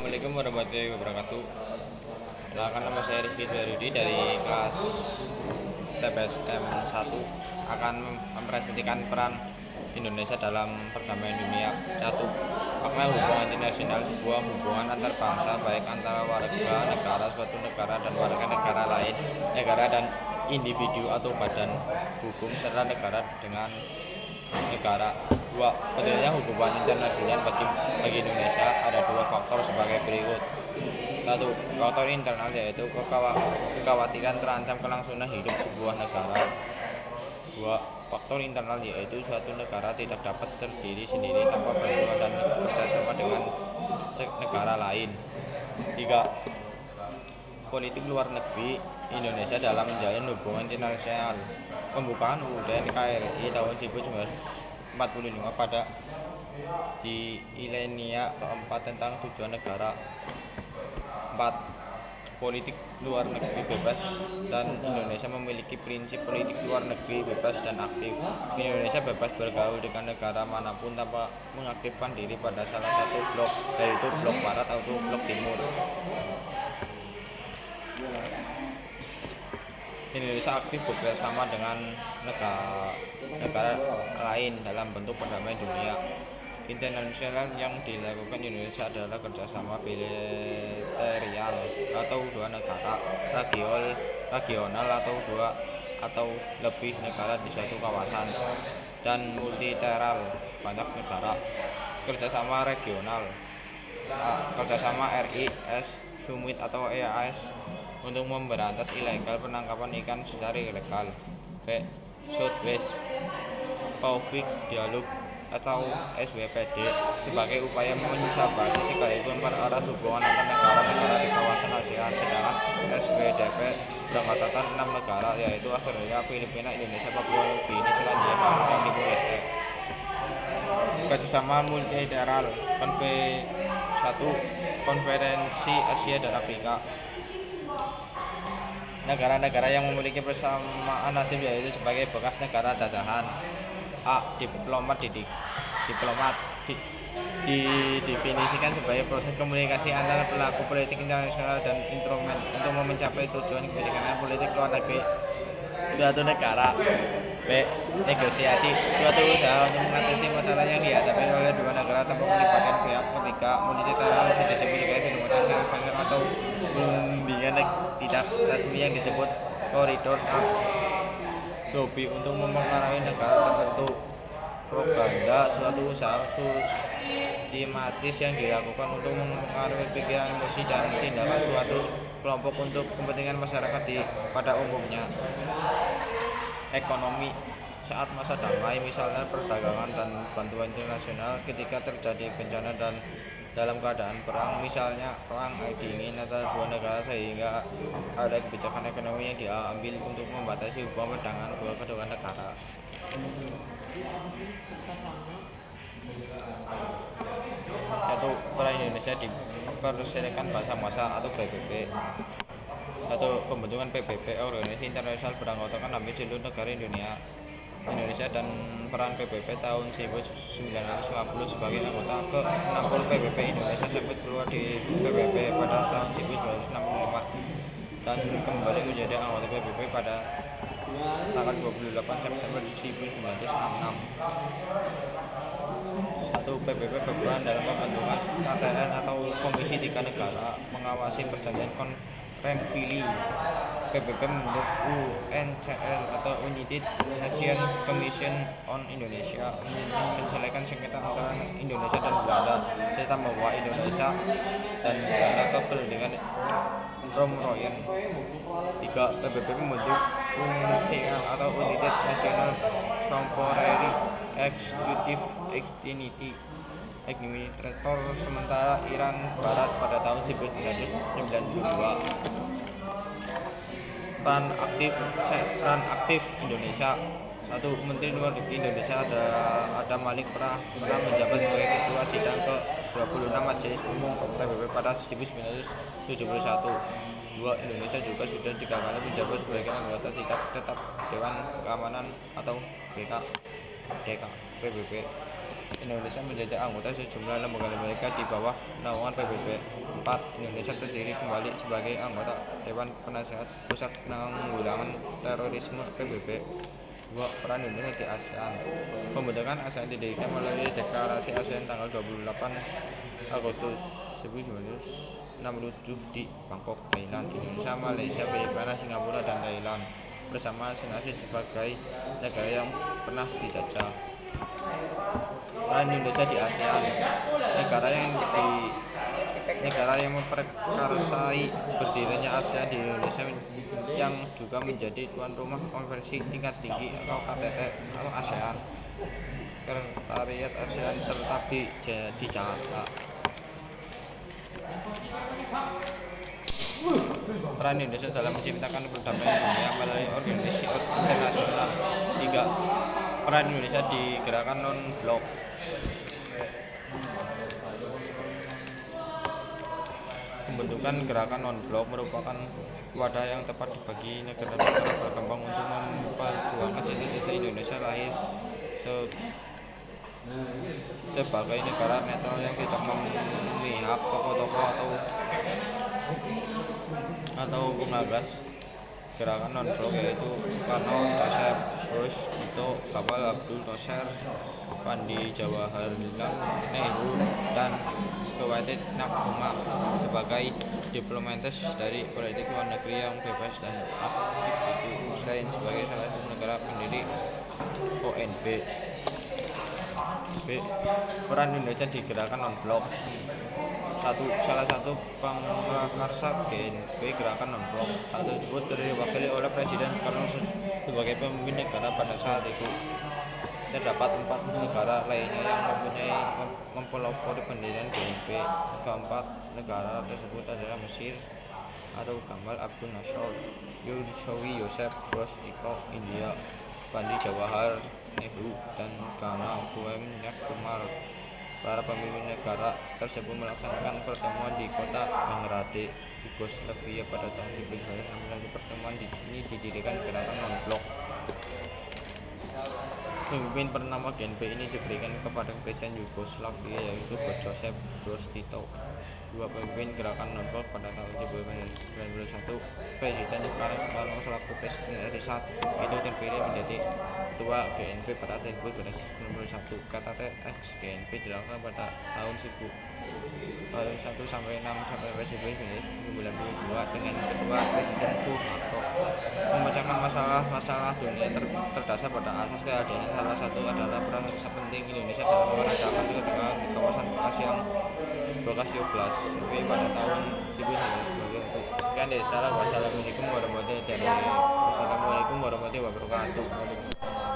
Assalamualaikum warahmatullahi wabarakatuh. Kenalkan, nama saya Rizky Dwarudi dari kelas TPSM 1 akan mempresentasikan peran Indonesia dalam perdamaian dunia. 1. Makna hubungan internasional, sebuah hubungan antar bangsa, baik antara warga negara suatu negara dan warga negara lain, negara dan individu atau badan hukum serta negara dengan negara. 2. Pentingnya hubungan internasional bagi Indonesia ada dua faktor sebagai berikut. 1. Faktor internal, yaitu kekhawatiran terancam kelangsungan hidup sebuah negara. 2. Faktor internal, yaitu suatu negara tidak dapat terdiri sendiri tanpa bantuan dan kerjasama dengan negara lain. 3. Politik luar negeri Indonesia dalam menjalin hubungan internasional. Pembukaan UUD NKRI tahun 1945 pada di Ilenia keempat tentang tujuan negara. 4. Politik luar negeri bebas dan Indonesia memiliki prinsip politik luar negeri bebas dan aktif. Indonesia bebas bergaul dengan negara manapun tanpa mengaktifkan diri pada salah satu blok, yaitu blok barat atau blok timur. Indonesia aktif bekerjasama dengan negara lain dalam bentuk perdamaian dunia. Internasional yang dilakukan Indonesia adalah kerjasama bilateral atau dua negara, regional atau dua atau lebih negara di suatu kawasan, dan multilateral banyak negara. Kerjasama regional, kerjasama RIS, Summit atau EAS untuk memberantas ilegal penangkapan ikan secara ilegal. B. Southwest Pacific Dialogue atau SWPD sebagai upaya mencapai sekaligus mempererat hubungan antar negara-negara di kawasan ASEAN, sedangkan SWDP beranggotakan 6 negara, yaitu Australia, Filipina, Indonesia, Papua Nugini, Selandia Baru, dan Timor Leste. Kerjasama multilateral. 1. Konferensi Asia dan Afrika. Negara-negara yang memiliki persamaan nasib, yaitu sebagai bekas negara jajahan. A. Diplomat didefinisikan sebagai proses komunikasi antara pelaku politik internasional dan instrumen untuk mencapai tujuan kebijakan politik luar negeri suatu negara. B. Negosiasi, suatu usaha untuk mengatasi masalah yang dihadapi oleh dua negara tanpa melibatkan pihak ketiga. Multilateral disebut sebagai diplomasi atau bimbingan tidak resmi yang disebut koridor up. Lobby untuk mempengaruhi negara tertentu. Propaganda, suatu usaha sistematis yang dilakukan untuk mempengaruhi pikiran, emosi, dan tindakan suatu kelompok untuk kepentingan masyarakat pada umumnya. Ekonomi, saat masa damai, misalnya perdagangan dan bantuan internasional. Ketika terjadi bencana dan dalam keadaan perang, misalnya perang dingin antara dua negara, sehingga ada kebijakan ekonomi yang diambil untuk membatasi hubungan perdagangan kedua negara. Satu. Peran Indonesia di Perserikatan Bangsa-Bangsa atau PBB. 1. Pembentukan PBB, organisasi internasional beranggotakan hampir seluruh negara Indonesia dan peran PBB tahun 1950 sebagai anggota ke-60 PBB. Indonesia sempat keluar di PBB pada tahun 1965 dan kembali menjadi anggota PBB pada tanggal 28 September 1966. 1. PBB berperan dalam pembentukan KTN atau Komisi Tiga Negara mengawasi perjanjian Renville. PBB membentuk UNCL atau United Nations Commission on Indonesia menyelesaikan sengketa antara Indonesia dan Belanda serta membawa Indonesia dan Belanda ke perundingan Romoyen. 3. PBB membentuk UNCL atau United National Temporary Executive Administrator sementara Iran Barat pada tahun 1992. Peran aktif Indonesia. 1. Menteri Luar Negeri Indonesia ada Malik pernah menjabat sebagai ketua sidang ke-26 Majelis Umum PBB pada 1971. 2. Indonesia juga sudah 3 kali menjabat sebagai anggota tidak tetap Dewan Keamanan atau DK PBB. Indonesia menjadi anggota sejumlah lembaga-lembaga di bawah naungan PBB. 4. Indonesia terdiri kembali sebagai anggota Dewan Penasehat Pusat Penanggulangan Terorisme PBB. 2. Peran Indonesia di ASEAN. Pembentukan ASEAN didirikan melalui Deklarasi ASEAN tanggal 28 Agustus 1967 di Bangkok, Thailand. Indonesia, Malaysia, Filipina, Singapura, dan Thailand bersama sinasib sebagai negara yang pernah dijajah. Peran Indonesia di ASEAN. Negara yang memperkarsai berdirinya ASEAN di Indonesia yang juga menjadi tuan rumah konferensi tingkat tinggi atau KTT atau ASEAN. Sekretariat ASEAN terletak di Jakarta. Peran Indonesia dalam menciptakan perdamaian dunia melalui organisasi internasional. 3. Peran Indonesia di gerakan non-blok. Pembentukan gerakan non-blok merupakan wadah yang tepat bagi negara-negara berkembang untuk memperjuangkan cita-cita Indonesia lahir sebagai negara netral yang tidak memihak tokoh-tokoh atau pengagas. Gerakan non-blok yaitu Soekarno, Joseph Broz Tito, Gamal Abdul Nasser, Pandey Jawaharlal Nehru, dan Suharto Nkrumah sebagai diplomatis dari politik luar negeri yang bebas dan aktif itu, selain sebagai salah satu negara pendiri ONB. B. Peran Indonesia di gerakan non-blok. 1. Salah satu pengkarsa GNB gerakan non-blok. Hal tersebut diwakili oleh Presiden Soekarno sebagai pemimpin negara pada saat itu. Terdapat 4 negara lainnya yang mempelopori pendirian GNB. Keempat negara tersebut adalah Mesir atau Gamal Abdul Nasser, Yusuf Broz Tito, India, Pandey Jawahar Nehru, dan Ghana Nkrumah. Para pemimpin negara tersebut melaksanakan pertemuan di kota Belgrade, Yugoslavia pada tahun 1991. Pertemuan ini didirikan gerakan non-blok. Pemimpin bernama GNB ini diberikan kepada Presiden Yugoslavia yaitu Joseph Broz Tito. 2. Pemimpin gerakan non-blok pada tahun 1991. Presiden Soekarno selaku Presiden RI saat itu terpilih menjadi Ketua GNB pada tahun 1991. KTT ex GNB dilakukan pada tahun 1901 sampai 6 sampai Presiden 1992 dengan Ketua Presiden Soeharto. Memecahkan masalah dunia terdasar pada asas keadilan. Salah satu adalah peran penting Indonesia dalam meredakan ketegangan di kawasan bekas Yugoslavia sampai pada tahun 1990. Sekian dari saya. Wassalamualaikum warahmatullahi wabarakatuh.